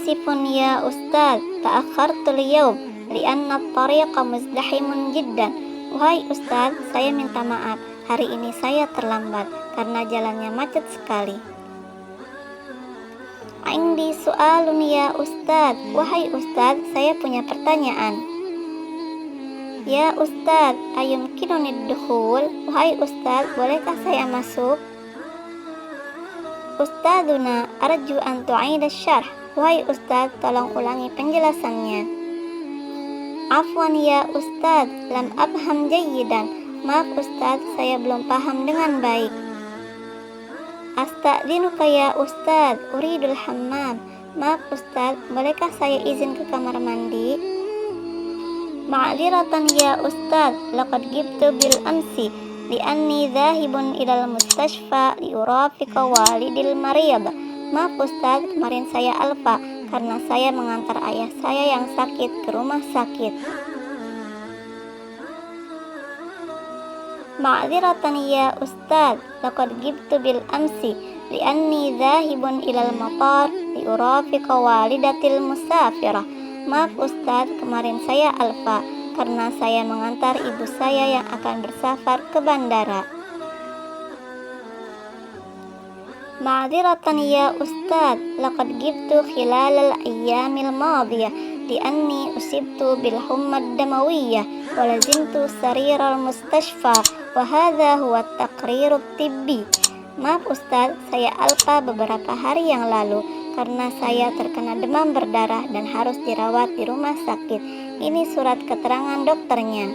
آسف يا أستاذ تأخرت اليوم لأن الطريق مزدحم جدا. Wahai Ustadz, saya minta maaf. Hari ini saya terlambat karena jalannya macet sekali. Indi su'alun ya Ustadz. Wahai Ustadz, saya punya pertanyaan. Ya Ustadz, ayumkinuni dukhul. Wahai Ustadz, bolehkah saya masuk? Ustadzuna, arju an tu'ida syarh. Wahai Ustadz, tolong ulangi penjelasannya. Afwan ya Ustadz, lam abham jayyidan. Maaf Ustadz, saya belum paham dengan baik. Asta'dzinuka ya Ustadz, uridul hammam. Maaf Ustadz, bolehkah saya izin ke kamar mandi? Ma'dziratan ya Ustadz, laqad gibtu bil amsi li'anni dhahibun ilal mustashfa liurafiqa walidil mariyad. Maaf Ustadz, kemarin saya alfa karena saya mengantar ayah saya yang sakit ke rumah sakit. Ma'dziratan ya Ustadz, laqad gibtu bil amsi li'anni dhahibun ilal matar liurafiqa walidatil musafirah. Maaf Ustadz, kemarin saya alfa karena saya mengantar ibu saya yang akan bersafar ke bandara. Ma'dziratan ya Ustadz, laqad gibtu khilalal ayyamil madiyah li'anni usibtu bil hummad damawiyah wa lazimtu sariral mustashfa wa hadha huwa taqrirut tibbi. Maaf Ustadz, saya alfa beberapa hari yang lalu karena saya terkena demam berdarah dan harus dirawat di rumah sakit. Ini surat keterangan dokternya.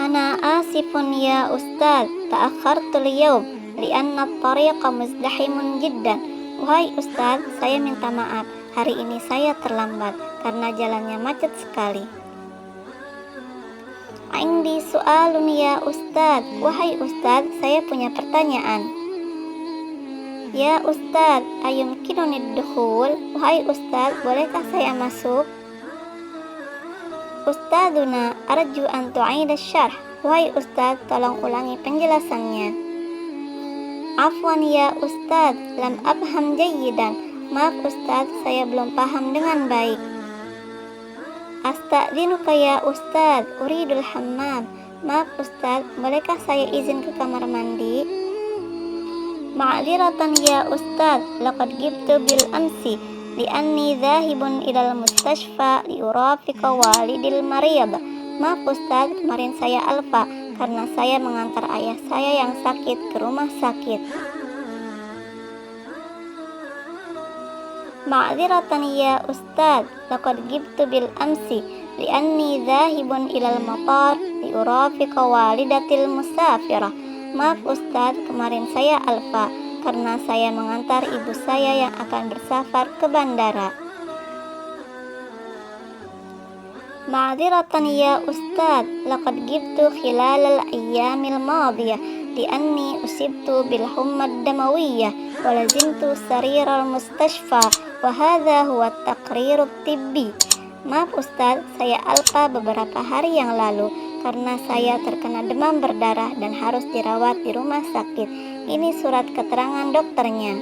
Ana asifun ya Ustadz, ta'akhartul yawm li'anna at-tariqa muzdahimun jiddan. Wahai Ustadz, saya minta maaf. Hari ini saya terlambat karena jalannya macet sekali. Indi su'alun ya Ustadz. Wahai Ustadz, saya punya pertanyaan. Ya Ustadz, ayumkinuni dukhul. Wahai Ustadz, bolehkah saya masuk? Ustadzuna, arju an tu'ida syarh. Wahai Ustadz, tolong ulangi penjelasannya. Afwan ya Ustadz, lam abham jayyidan. Maaf Ustadz, saya belum paham dengan baik. Asta'dzinuka ya Ustadz, uridul hammam. Maaf Ustadz, bolehkah saya izin ke kamar mandi? Ma'dziratan ya Ustadz, laqad gibtu bil amsi li'anni dhahibun ilal mustashfa liurafiqa walidil mariyad. Maaf Ustadz, kemarin saya alfa karena saya mengantar ayah saya yang sakit ke rumah sakit. Ma'dziratan ya Ustadz, laqad gibtu bil amsi li'anni dhahibun ilal matar liurafiqa walidatil musafirah. Maaf Ustadz, kemarin saya alfa karena saya mengantar ibu saya yang akan bersafar ke bandara. Ma'dziratan ya Ustadz, laqad gibtu khilalal ayyamil madiyah li'anni usibtu bil hummad damawiyah wa lazimtu sariral mustashfa wa hadha huwa taqrirut tibbi. Maaf Ustadz, saya alfa beberapa hari yang lalu karena saya terkena demam berdarah dan harus dirawat di rumah sakit. Ini surat keterangan dokternya.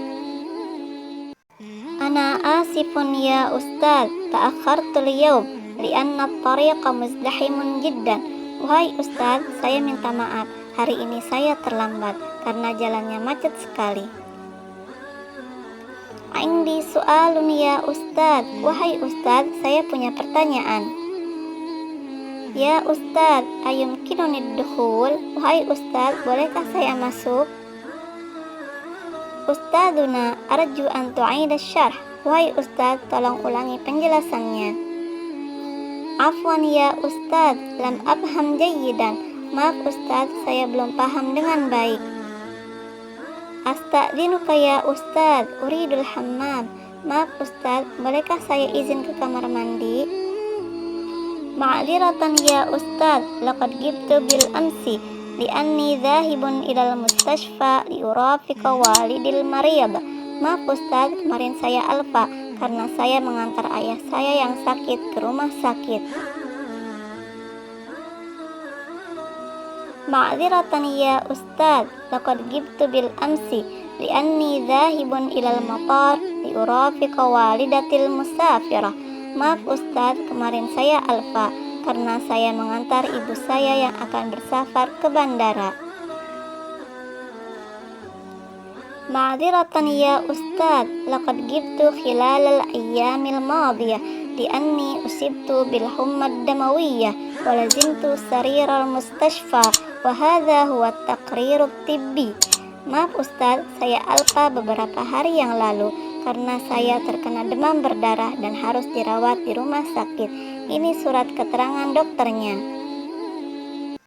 Ana asifun ya Ustadz, ta'akhartul yawm li'anna at-tariqa muzdahimun jiddan. Wahai Ustadz, saya minta maaf. Hari ini saya terlambat karena jalannya macet sekali. Indi su'alun ya Ustadz. Wahai Ustadz, saya punya pertanyaan. Ya Ustadz, ayumkinuni dukhul. Wahai Ustadz, bolehkah saya masuk? Ustadzuna, arju an tu'ida syarh. Wahai Ustadz, tolong ulangi penjelasannya. Afwan ya Ustadz, lam abham jayyidan. Maaf Ustadz, saya belum paham dengan baik. Asta'dzinuka ya Ustadz, uridul hammam. Maaf Ustadz, bolehkah saya izin ke kamar mandi? Ma'dziratan ya Ustadz, laqad gibtu bil amsi li'anni dhahibun ilal mustashfa liurafiqa walidil mariyad. Maaf Ustadz, kemarin saya alfa karena saya mengantar ayah saya yang sakit ke rumah sakit. Ma'dziratan ya Ustadz, laqad gibtu bil amsi li'anni dhahibun ilal matar liurafiqa walidatil musafirah. Maaf Ustaz, kemarin saya alfa karena saya mengantar ibu saya yang akan bersafar ke bandara. Ma'dziratan ya Ustaz, laqad gibtu khilalal ayyamil madiyah li'anni usibtu bil hummad damawiyah wa lazimtu sariral mustashfa wa hadha huwa taqrirut tibbi. Maaf Ustaz, saya alfa beberapa hari yang lalu karena saya terkena demam berdarah dan harus dirawat di rumah sakit. Ini surat keterangan dokternya.